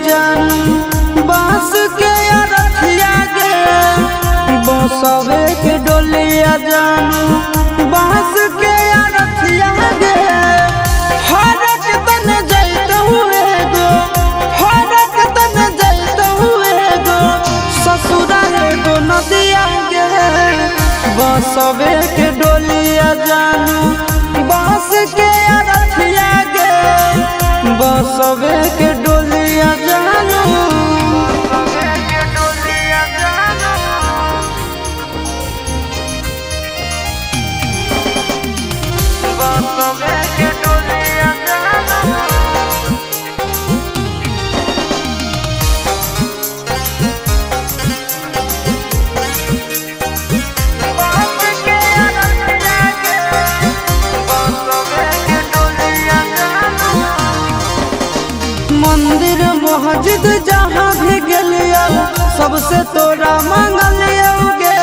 जानू बांस के अरथिया गे बसवे के डोलिया जानू बांस के अरथिया गे हरक तन जैत हुए गो हरक तन जैत हुए गो ससुरा गो नदिया गे बसवे के डोलिया जानू बांस के अरथिया गे बसवे के डोलिया जानू मंदिर मस्जिद जहाँ भी गलिया सबसे तोरा मांगलिया गे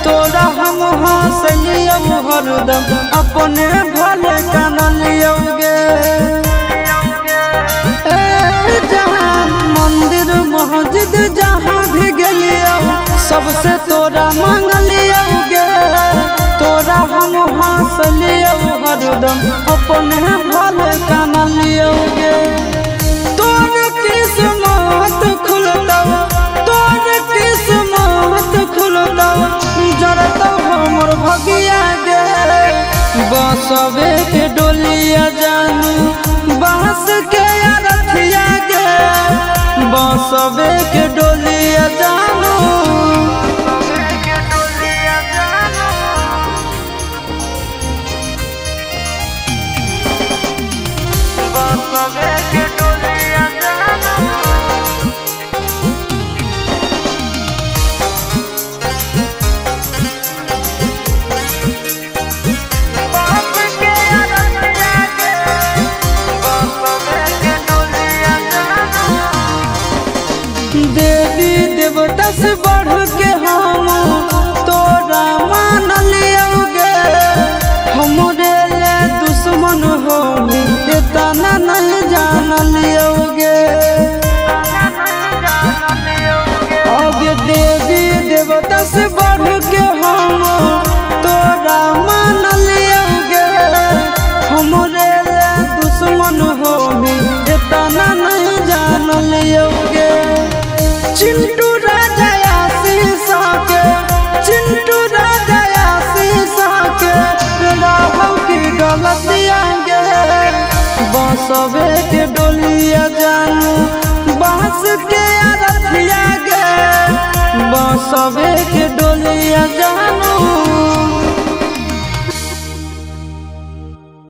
तोरा हम हंसलिया हरदम अपने भले कानलिया गे जहाँ मंदिर मस्जिद जहाँ भी गलिया सबसे तोरा मांगलिया गे तोरा हम हंसलिया हरदम अपने भले कानलिया गे तोर किस्मत खुलता तोर किस्मत खुलता जरता हमर भगिया गे बसवे के डोलिया जानू बांस के अरथिया गे बसवे के डोलिया जानू बसवे के देवी देवता से बढ़ के हम तोरा मान लियोगे हमरे ले दुश्मन हो इतना नहीं जान लियोगे आगे देवी देवता से बढ़ के हम तोरा मान लियोगे हमरे ले दुश्मन हो इतना नहीं जान लियोगे चिंटू राजा शीशा के चिंटू राजा शीशा के राहुल की डोलिया गे बसवे के डोलिया जानू बांस के अरथिया गे बसवे के डोलिया जानू।